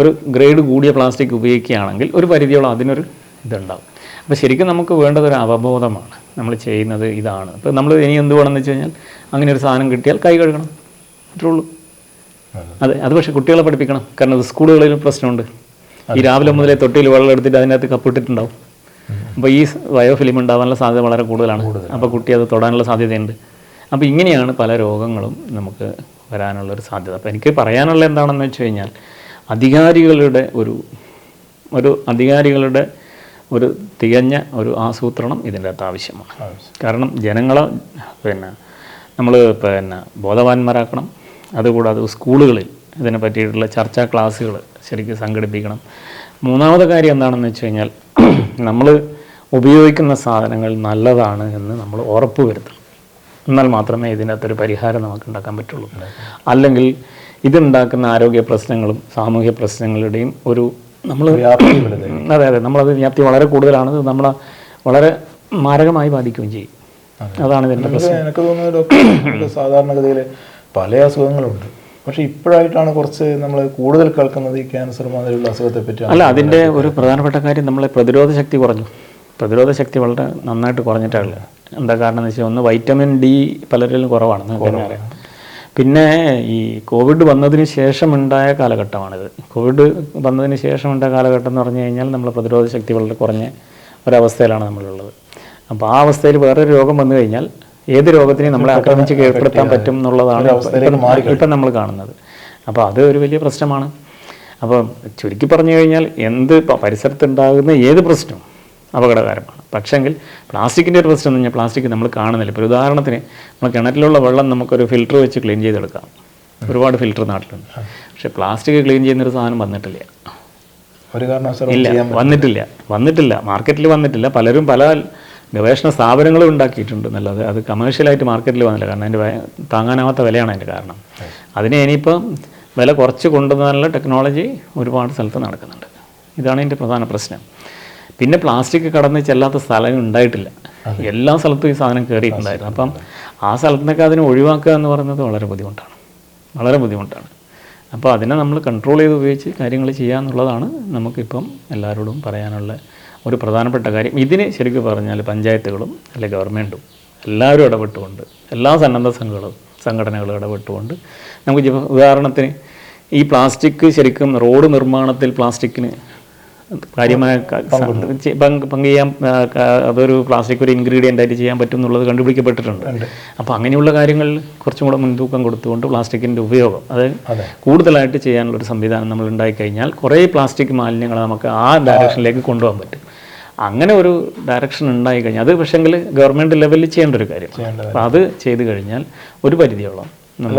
ഒരു ഗ്രേഡ് കൂടിയ പ്ലാസ്റ്റിക് ഉപയോഗിക്കുകയാണെങ്കിൽ ഒരു പരിധിയോളം അതിനൊരു ഇതുണ്ടാകും. അപ്പോൾ ശരിക്കും നമുക്ക് വേണ്ടതൊരു അവബോധമാണ്. നമ്മൾ ചെയ്യുന്നത് ഇതാണ്. ഇപ്പോൾ നമ്മൾ ഇനി എന്ത് വേണമെന്ന് വെച്ച് കഴിഞ്ഞാൽ അങ്ങനെ ഒരു സാധനം കിട്ടിയാൽ കൈ കഴുകണം, അത്രേ ഉള്ളൂ. അതെ, അത് പക്ഷേ കുട്ടികളെ പഠിപ്പിക്കണം. കാരണം സ്കൂളുകളിൽ പ്രശ്നമുണ്ട്. ഈ രാവിലെ മുതലേ തൊട്ടിയിൽ വെള്ളം എടുത്തിട്ട് അതിനകത്ത് കപ്പിട്ടിട്ടുണ്ടാവും. അപ്പോൾ ഈ ബയോഫിലിം ഉണ്ടാകാനുള്ള സാധ്യത വളരെ കൂടുതലാണ്. അപ്പോൾ കുട്ടി അത് തൊടാനുള്ള സാധ്യതയുണ്ട്. അപ്പോൾ ഇങ്ങനെയാണ് പല രോഗങ്ങളും നമുക്ക് വരാനുള്ളൊരു സാധ്യത. അപ്പോൾ എനിക്ക് പറയാനുള്ള എന്താണെന്ന് വെച്ച് കഴിഞ്ഞാൽ അധികാരികളുടെ ഒരു തികഞ്ഞ ഒരു ആസൂത്രണം ഇതിൻ്റെ അകത്ത് ആവശ്യമാണ്. കാരണം ജനങ്ങളെ നമ്മൾ ബോധവാന്മാരാക്കണം. അതുകൂടാതെ സ്കൂളുകളിൽ ഇതിനെ പറ്റിയിട്ടുള്ള ചർച്ചാ ക്ലാസ്സുകൾ ശരിക്കും സംഘടിപ്പിക്കണം. മൂന്നാമത്തെ കാര്യം എന്താണെന്ന് വെച്ച് കഴിഞ്ഞാൽ നമ്മൾ ഉപയോഗിക്കുന്ന സാധനങ്ങൾ നല്ലതാണ് എന്ന് നമ്മൾ ഉറപ്പ് വരുത്തണം. എന്നാൽ മാത്രമേ ഇതിനകത്തൊരു പരിഹാരം നമുക്ക് ഉണ്ടാക്കാൻ പറ്റുള്ളൂ. അല്ലെങ്കിൽ ഇതുണ്ടാക്കുന്ന ആരോഗ്യ പ്രശ്നങ്ങളും സാമൂഹ്യ പ്രശ്നങ്ങളുടെയും അതെ നമ്മളത് വ്യാപ്തി വളരെ കൂടുതലാണ്. നമ്മളെ വളരെ മാരകമായി ബാധിക്കുകയും ചെയ്യും. അതാണ് ഇതിൻ്റെ പ്രശ്നം. എനിക്ക് തോന്നുന്നത് ഡോക്ടർ, സാധാരണഗതിയിൽ പല അസുഖങ്ങളുണ്ട്, പക്ഷേ ഇപ്പോഴായിട്ടാണ് കുറച്ച് നമ്മൾ കൂടുതൽ കേൾക്കുന്നത് ഈ ക്യാൻസർ മാതിരിയുള്ള അസുഖത്തെ പറ്റി. അല്ല, അതിൻ്റെ ഒരു പ്രധാനപ്പെട്ട കാര്യം നമ്മളെ പ്രതിരോധ ശക്തി കുറഞ്ഞു. പ്രതിരോധ ശക്തി വളരെ നന്നായിട്ട് കുറഞ്ഞിട്ടാണ്. എന്താ കാരണം എന്ന് വെച്ചാൽ ഒന്ന് വൈറ്റമിൻ ഡി പലരിലും കുറവാണ്, നിങ്ങൾക്ക് അറിയാം. പിന്നെ ഈ കോവിഡ് വന്നതിന് ശേഷമുണ്ടായ കാലഘട്ടമാണിത്. കോവിഡ് വന്നതിന് ശേഷമുണ്ടായ കാലഘട്ടം എന്ന് പറഞ്ഞു കഴിഞ്ഞാൽ നമ്മളെ പ്രതിരോധ ശക്തി വളരെ കുറഞ്ഞ ഒരവസ്ഥയിലാണ് നമ്മളുള്ളത്. അപ്പോൾ ആ അവസ്ഥയിൽ വേറൊരു രോഗം വന്നു കഴിഞ്ഞാൽ ഏത് രോഗത്തിനെയും നമ്മളെ ആക്രമിച്ച് കീഴ്പ്പെടുത്താൻ പറ്റും എന്നുള്ളതാണ് ഇപ്പം നമ്മൾ കാണുന്നത്. അപ്പോൾ അത് ഒരു വലിയ പ്രശ്നമാണ്. അപ്പോൾ ചുരുക്കി പറഞ്ഞു കഴിഞ്ഞാൽ പരിസരത്തുണ്ടാകുന്ന ഏത് പ്രശ്നവും അപകടകരമാണ്. പക്ഷേങ്കിൽ പ്ലാസ്റ്റിക്കിൻ്റെ ഒരു പ്രശ്നം എന്ന് പറഞ്ഞാൽ പ്ലാസ്റ്റിക് നമ്മൾ കാണുന്നില്ല. ഇപ്പോൾ ഉദാഹരണത്തിന് നമ്മൾ കിണറ്റിലുള്ള വെള്ളം നമുക്കൊരു ഫിൽറ്റർ വെച്ച് ക്ലീൻ ചെയ്തെടുക്കാം. ഒരുപാട് ഫിൽറ്റർ നാട്ടിലുണ്ട്. പക്ഷേ പ്ലാസ്റ്റിക് ക്ലീൻ ചെയ്യുന്നൊരു സാധനം വന്നിട്ടില്ല. വന്നിട്ടില്ല മാർക്കറ്റിൽ വന്നിട്ടില്ല. പലരും പല ഗവേഷണ സ്ഥാപനങ്ങളും ഉണ്ടാക്കിയിട്ടുണ്ട് നല്ലത്. അത് കമേഴ്ഷ്യലായിട്ട് മാർക്കറ്റിൽ വന്നില്ല. കാരണം അതിൻ്റെ താങ്ങാനാവാത്ത വിലയാണ് അതിൻ്റെ കാരണം. അതിനെ ഇനിയിപ്പം വില കുറച്ച് കൊണ്ടുവന്നാലുള്ള ടെക്നോളജി ഒരുപാട് സ്ഥലത്ത് നടക്കുന്നുണ്ട്. ഇതാണ് ഇതിൻ്റെ പ്രധാന പ്രശ്നം. പിന്നെ പ്ലാസ്റ്റിക് കടന്ന് ചെല്ലാത്ത സ്ഥലം ഉണ്ടായിട്ടില്ല. എല്ലാ സ്ഥലത്തും ഈ സാധനം കയറിയിട്ടുണ്ടായിരുന്നു. അപ്പം ആ സ്ഥലത്തിനൊക്കെ അതിനെ ഒഴിവാക്കുക എന്ന് പറയുന്നത് വളരെ ബുദ്ധിമുട്ടാണ്. അപ്പോൾ അതിനെ നമ്മൾ കൺട്രോൾ ചെയ്ത് ഉപയോഗിച്ച് കാര്യങ്ങൾ ചെയ്യുക എന്നുള്ളതാണ് നമുക്കിപ്പം എല്ലാവരോടും പറയാനുള്ള ഒരു പ്രധാനപ്പെട്ട കാര്യം. ഇതിന് ശരിക്കും പറഞ്ഞാൽ പഞ്ചായത്തുകളും അല്ലെങ്കിൽ ഗവൺമെൻറ്റും എല്ലാവരും ഇടപെട്ടുകൊണ്ട്, എല്ലാ സന്നദ്ധ സംഘടനകളും ഇടപെട്ടുകൊണ്ട് നമുക്ക് ഉദാഹരണത്തിന് ഈ പ്ലാസ്റ്റിക് ശരിക്കും റോഡ് നിർമ്മാണത്തിൽ പ്ലാസ്റ്റിക്കിന് കാര്യമായ പങ്ക് ചെയ്യാൻ, അതൊരു പ്ലാസ്റ്റിക് ഒരു ഇൻഗ്രീഡിയൻ്റ് ആയിട്ട് ചെയ്യാൻ പറ്റും എന്നുള്ളത് കണ്ടുപിടിക്കപ്പെട്ടിട്ടുണ്ട്. അപ്പോൾ അങ്ങനെയുള്ള കാര്യങ്ങളിൽ കുറച്ചും കൂടെ മുൻതൂക്കം കൊടുത്തുകൊണ്ട് പ്ലാസ്റ്റിക്കിൻ്റെ ഉപയോഗം അത് കൂടുതലായിട്ട് ചെയ്യാനുള്ളൊരു സംവിധാനം നമ്മൾ ഉണ്ടായിക്കഴിഞ്ഞാൽ കുറേ പ്ലാസ്റ്റിക് മാലിന്യങ്ങളെ നമുക്ക് ആ ഡയറക്ഷനിലേക്ക് കൊണ്ടുപോകാൻ പറ്റും. അങ്ങനെ ഒരു ഡയറക്ഷൻ ഉണ്ടായി കഴിഞ്ഞാൽ അത് പക്ഷേങ്കിൽ ഗവൺമെൻറ് ലെവലിൽ ചെയ്യേണ്ട ഒരു കാര്യം. അപ്പോൾ അത് ചെയ്ത് കഴിഞ്ഞാൽ ഒരു പരിധിയോളം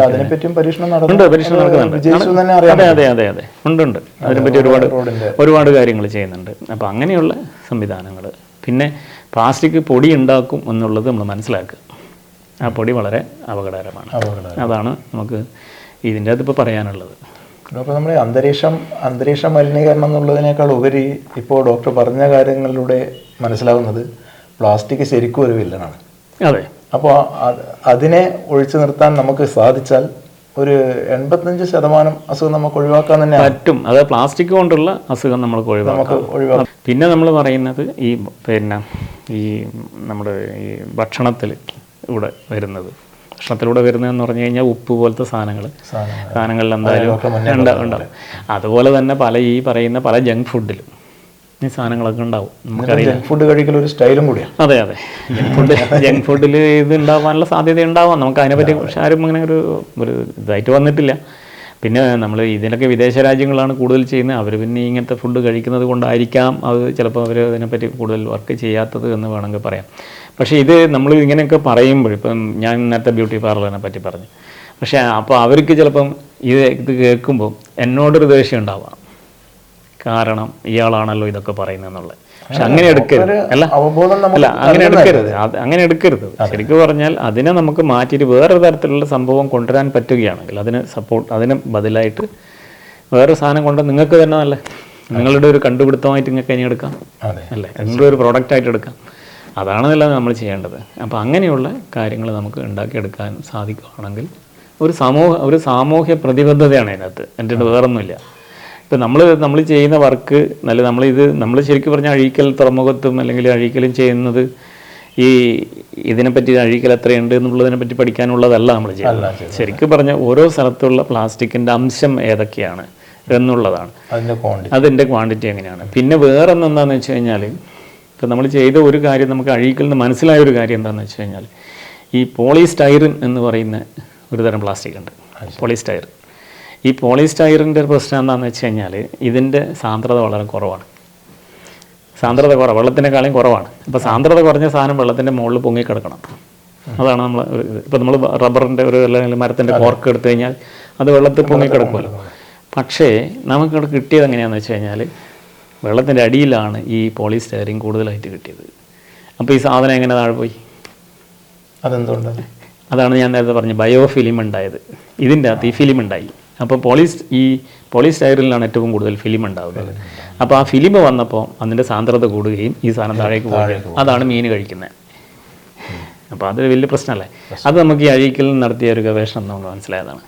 അതിനെപ്പറ്റിയും പരീക്ഷണം ഉണ്ട്, പരീക്ഷണം നടക്കുന്നുണ്ട്. അതെ ഉണ്ട്. അതിനെപ്പറ്റി ഒരുപാട് കാര്യങ്ങൾ ചെയ്യുന്നുണ്ട്. അപ്പോൾ അങ്ങനെയുള്ള സംവിധാനങ്ങൾ. പിന്നെ പ്ലാസ്റ്റിക് പൊടി ഉണ്ടാക്കും എന്നുള്ളത് നമ്മൾ മനസ്സിലാക്കുക. ആ പൊടി വളരെ അപകടകരമാണ്. അതാണ് നമുക്ക് ഇതിൻ്റെ അതിപ്പോൾ പറയാനുള്ളത്. ഡോക്ടർ, നമ്മുടെ അന്തരീക്ഷ മലിനീകരണം എന്നുള്ളതിനേക്കാൾ ഉപരി ഇപ്പോൾ ഡോക്ടർ പറഞ്ഞ കാര്യങ്ങളിലൂടെ മനസ്സിലാവുന്നത് പ്ലാസ്റ്റിക് ശരിക്കും ഒരു വില്ലനാണ്. അതെ. അപ്പോൾ അതിനെ ഒഴിച്ചു നിർത്താൻ നമുക്ക് സാധിച്ചാൽ ഒരു 85% അസുഖം നമുക്ക് ഒഴിവാക്കാൻ തന്നെ പറ്റും. അത് പ്ലാസ്റ്റിക് കൊണ്ടുള്ള അസുഖം നമുക്ക് ഒഴിവാക്കാം. പിന്നെ നമ്മൾ പറയുന്നത് ഈ നമ്മുടെ ഈ ഭക്ഷണത്തിലൂടെ വരുന്നതെന്ന് പറഞ്ഞു കഴിഞ്ഞാൽ ഉപ്പ് പോലത്തെ സാധനങ്ങളിൽ എന്തായാലും ഉണ്ടാവും. അതുപോലെ തന്നെ ഈ പറയുന്ന പല ജങ്ക് ഫുഡിലും ഈ സാധനങ്ങളൊക്കെ ഉണ്ടാവും. നമുക്കറിയാം, ജങ്ക് ഫുഡ് കഴിക്കൽ ഒരു സ്റ്റൈലും കൂടിയാണ്. അതെ. ജങ്ക് ഫുഡിൽ ഇത് ഉണ്ടാവാനുള്ള സാധ്യത ഉണ്ടാവാം. നമുക്ക് അതിനെപ്പറ്റി പക്ഷെ ആരും അങ്ങനെ ഒരു ഇതായിട്ട് വന്നിട്ടില്ല. പിന്നെ നമ്മൾ ഇതിനൊക്കെ വിദേശ രാജ്യങ്ങളാണ് കൂടുതൽ ചെയ്യുന്നത്. അവർ പിന്നെ ഇങ്ങനത്തെ ഫുഡ് കഴിക്കുന്നത് കൊണ്ടായിരിക്കാം അത് ചിലപ്പോൾ അവർ അതിനെപ്പറ്റി കൂടുതൽ വർക്ക് ചെയ്യാത്തത് എന്ന് വേണമെങ്കിൽ പറയാം. പക്ഷേ ഇത് നമ്മൾ ഇങ്ങനെയൊക്കെ പറയുമ്പോൾ, ഇപ്പം ഞാൻ നേരത്തെ ബ്യൂട്ടി പാർലറിനെ പറ്റി പറഞ്ഞു, പക്ഷേ അപ്പോൾ അവർക്ക് ചിലപ്പം ഇത് കേൾക്കുമ്പോൾ എന്നോടൊരു ദേഷ്യം ഉണ്ടാവാം. കാരണം ഇയാളാണല്ലോ ഇതൊക്കെ പറയുന്നതെന്നുള്ളത്. പക്ഷെ അങ്ങനെ എടുക്കരുത്. അങ്ങനെ എടുക്കരുത്. ശരിക്കും പറഞ്ഞാൽ അതിനെ നമുക്ക് മാറ്റിയിട്ട് വേറൊരു തരത്തിലുള്ള സംഭവം കൊണ്ടുവരാൻ പറ്റുകയാണെങ്കിൽ അതിന് ബദലായിട്ട് വേറൊരു സാധനം കൊണ്ട് നിങ്ങൾക്ക് തന്നെ നല്ല നിങ്ങളുടെ ഒരു കണ്ടുപിടുത്തമായിട്ട് നിങ്ങൾക്ക് ഇനി എടുക്കാം, അല്ലേ? നിങ്ങളുടെ ഒരു പ്രോഡക്റ്റായിട്ട് എടുക്കാം. അതാണെന്നല്ല നമ്മൾ ചെയ്യേണ്ടത്. അപ്പോൾ അങ്ങനെയുള്ള കാര്യങ്ങൾ നമുക്ക് ഉണ്ടാക്കിയെടുക്കാൻ സാധിക്കുകയാണെങ്കിൽ ഒരു സാമൂഹ്യ പ്രതിബദ്ധതയാണ് അതിനകത്ത്. എൻ്റെ വേറൊന്നുമില്ല. ഇപ്പം നമ്മൾ ചെയ്യുന്ന വർക്ക് നമ്മൾ ശരിക്കും പറഞ്ഞാൽ അഴീക്കൽ തുറമുഖത്തും അല്ലെങ്കിൽ അഴീക്കലും ചെയ്യുന്നത് ഇതിനെപ്പറ്റി അഴീക്കൽ എത്രയുണ്ട് എന്നുള്ളതിനെപ്പറ്റി പഠിക്കാനുള്ളതല്ല നമ്മൾ ചെയ്യുന്നത്. ശരിക്കും പറഞ്ഞാൽ ഓരോ സ്ഥലത്തുള്ള പ്ലാസ്റ്റിക്കിൻ്റെ അംശം ഏതൊക്കെയാണ് എന്നുള്ളതാണ്, അതിൻ്റെ ക്വാണ്ടിറ്റി എങ്ങനെയാണ്. പിന്നെ വേറെ എന്താണെന്ന് വെച്ച് കഴിഞ്ഞാൽ ഇപ്പം നമ്മൾ ചെയ്ത ഒരു കാര്യം നമുക്ക് അഴീക്കൽ നിന്ന് മനസ്സിലായ ഒരു കാര്യം എന്താണെന്ന് വെച്ച് കഴിഞ്ഞാൽ ഈ പോളിസ്റ്റൈറിൻ എന്ന് പറയുന്ന ഒരു തരം പ്ലാസ്റ്റിക് ഉണ്ട്. ഈ പോളിസ്റ്റൈറിൻ്റെ പ്രശ്നം എന്താണെന്ന് വെച്ച് കഴിഞ്ഞാൽ ഇതിൻ്റെ സാന്ദ്രത വളരെ കുറവാണ്. വെള്ളത്തിനേക്കാളും കുറവാണ്. അപ്പോൾ സാന്ദ്രത കുറഞ്ഞ സാധനം വെള്ളത്തിൻ്റെ മുകളിൽ പൊങ്ങിക്കിടക്കണം. അതാണ് നമ്മൾ ഇപ്പോൾ നമ്മൾ റബ്ബറിൻ്റെ അല്ലെങ്കിൽ മരത്തിൻ്റെ കോർക്ക് എടുത്തു കഴിഞ്ഞാൽ അത് വെള്ളത്തിൽ പൊങ്ങിക്കിടക്കുമല്ലോ. പക്ഷേ നമുക്കിവിടെ കിട്ടിയത് എങ്ങനെയാണെന്ന് വെച്ച് കഴിഞ്ഞാൽ വെള്ളത്തിൻ്റെ അടിയിലാണ് ഈ പോളിസ്റ്റൈറിൻ കൂടുതലായിട്ട് കിട്ടിയത്. അപ്പോൾ ഈ സാധനം എങ്ങനെ താഴെ പോയി? അതെന്തുകൊണ്ടാണ്? അതാണ് ഞാൻ നേരത്തെ പറഞ്ഞത്, ബയോഫിലിം ഉണ്ടായത്. ഇതിൻ്റെ അകത്ത് ഈ ഫിലിം ഉണ്ടായി. അപ്പോൾ പോളിസ്റ്റൈറിലാണ് ഏറ്റവും കൂടുതൽ ഫിലിം ഉണ്ടാകുന്നത്. അപ്പോൾ ആ ഫിലിം വന്നപ്പോൾ അതിൻ്റെ സാന്ദ്രത കൂടുകയും ഈ സാധനം താഴേക്ക് പോവുകയും അതാണ് മീൻ കഴിക്കുന്നത്. അപ്പോൾ അത് വലിയ പ്രശ്നമല്ലേ? അത് നമുക്ക് ഈ അഴീക്കൽ നടത്തിയ ഒരു ഗവേഷണം നമുക്ക് മനസ്സിലായതാണ്.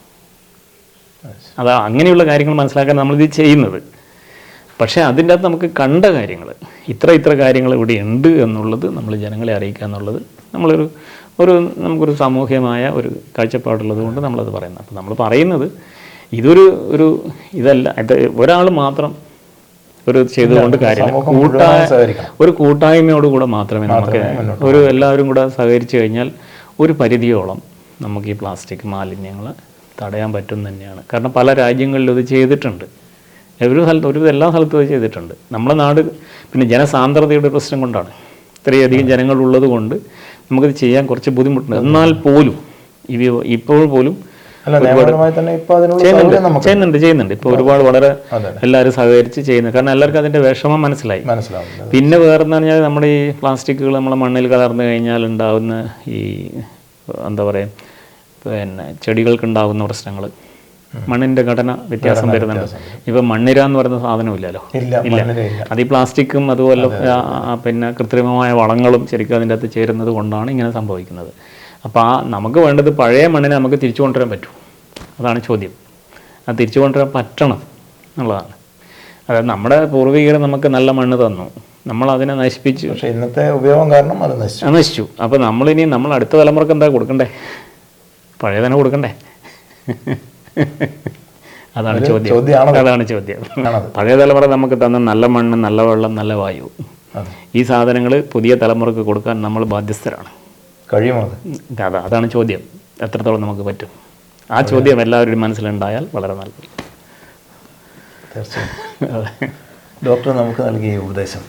അങ്ങനെയുള്ള കാര്യങ്ങൾ മനസ്സിലാക്കാൻ നമ്മളിത് ചെയ്യുന്നത്. പക്ഷേ അതിൻ്റെ അകത്ത് നമുക്ക് കണ്ട കാര്യങ്ങൾ ഇത്ര കാര്യങ്ങൾ ഇവിടെ ഉണ്ട് എന്നുള്ളത് നമ്മൾ ജനങ്ങളെ അറിയിക്കുക എന്നുള്ളത് നമുക്കൊരു സാമൂഹ്യമായ ഒരു കാഴ്ചപ്പാടുള്ളത് കൊണ്ട് നമ്മളത് പറയുന്നത്. അപ്പോൾ നമ്മൾ പറയുന്നത് ഇതല്ല, ഒരാൾ മാത്രം ചെയ്തുകൊണ്ട് കാര്യമില്ല. ഒരു കൂട്ടായ്മയോടുകൂടെ മാത്രമേ നമുക്ക് എല്ലാവരും കൂടെ സഹകരിച്ചു കഴിഞ്ഞാൽ ഒരു പരിധിയോളം നമുക്ക് ഈ പ്ലാസ്റ്റിക് മാലിന്യങ്ങൾ തടയാൻ പറ്റും തന്നെയാണ്. കാരണം പല രാജ്യങ്ങളിലും ഇത് ചെയ്തിട്ടുണ്ട്. എല്ലാ സ്ഥലത്തും ഇത് ചെയ്തിട്ടുണ്ട്. നമ്മുടെ നാട് പിന്നെ ജനസാന്ദ്രതയുടെ പ്രശ്നം കൊണ്ടാണ്, ഇത്രയധികം ജനങ്ങളുള്ളത് കൊണ്ട് നമുക്കിത് ചെയ്യാൻ കുറച്ച് ബുദ്ധിമുട്ടുണ്ട്. എന്നാൽ പോലും ഇപ്പോൾ പോലും ചെയ്യുന്നുണ്ട്. ഇപ്പോൾ ഒരുപാട് വളരെ എല്ലാവരും സഹകരിച്ച് ചെയ്യുന്നു. കാരണം എല്ലാവർക്കും അതിൻ്റെ വിഷമം മനസ്സിലായി. പിന്നെ വേറെന്ന് പറഞ്ഞാൽ നമ്മുടെ ഈ പ്ലാസ്റ്റിക്കുകൾ നമ്മളെ മണ്ണിൽ കലർന്നു കഴിഞ്ഞാൽ ഉണ്ടാകുന്ന ഈ എന്താ പറയുക, പിന്നെ ചെടികൾക്കുണ്ടാകുന്ന പ്രശ്നങ്ങൾ, മണ്ണിൻ്റെ ഘടന വ്യത്യാസം വരുന്നുണ്ട്. ഇപ്പം മണ്ണിര എന്ന് പറയുന്ന സാധനമില്ലല്ലോ, ഇല്ല. അത് ഈ പ്ലാസ്റ്റിക്കും അതുപോലെ പിന്നെ കൃത്രിമമായ വളങ്ങളും ശരിക്കും അതിൻ്റെ അകത്ത് ചേരുന്നത് കൊണ്ടാണ് ഇങ്ങനെ സംഭവിക്കുന്നത്. അപ്പോൾ നമുക്ക് വേണ്ടത് പഴയ മണ്ണിനെ നമുക്ക് തിരിച്ചു കൊണ്ടുവരാൻ പറ്റും. അതാണ് ചോദ്യം. അത് തിരിച്ചു കൊണ്ടുവരാൻ പറ്റണം എന്നുള്ളതാണ്. അതായത് നമ്മുടെ പൂർവികർ നമുക്ക് നല്ല മണ്ണ് തന്നു, നമ്മൾ അതിനെ നശിപ്പിച്ചു. പക്ഷേ ഇന്നത്തെ ഉപയോഗം കാരണം അത് നശിച്ചു. നശിച്ചു. അപ്പോൾ നമ്മളിനി നമ്മൾ അടുത്ത തലമുറക്ക് എന്താ കൊടുക്കണ്ടേ? പഴയ തന്നെ കൊടുക്കണ്ടേ? അതാണ് ചോദ്യം. അതാണ് ചോദ്യം. പഴയ തലമുറ നമുക്ക് തന്ന നല്ല മണ്ണ്, നല്ല വെള്ളം, നല്ല വായു, ഈ സാധനങ്ങൾ പുതിയ തലമുറക്ക് കൊടുക്കാൻ നമ്മൾ ബാധ്യസ്ഥരാണ്. കഴിയുമോ? അതാണ് ചോദ്യം. എത്രത്തോളം നമുക്ക് പറ്റും? ആ ചോദ്യം എല്ലാവരുടെയും മനസ്സിലുണ്ടായാൽ വളരെ നല്ലത്. തീർച്ചയായും. ഡോക്ടർ നമുക്ക് നൽകിയ ഉപദേശം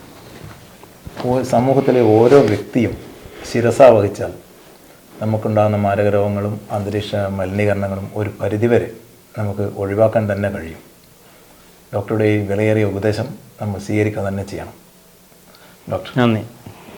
സമൂഹത്തിലെ ഓരോ വ്യക്തിയും ശിരസ വഹിച്ചാൽ നമുക്കുണ്ടാകുന്ന മാരക രോഗങ്ങളും അന്തരീക്ഷ മലിനീകരണങ്ങളും ഒരു പരിധിവരെ നമുക്ക് ഒഴിവാക്കാൻ തന്നെ കഴിയും. ഡോക്ടറുടെ ഈ വിലയേറിയ ഉപദേശം നമ്മൾ സ്വീകരിക്കുക തന്നെ ചെയ്യണം. ഡോക്ടർ, നന്ദി.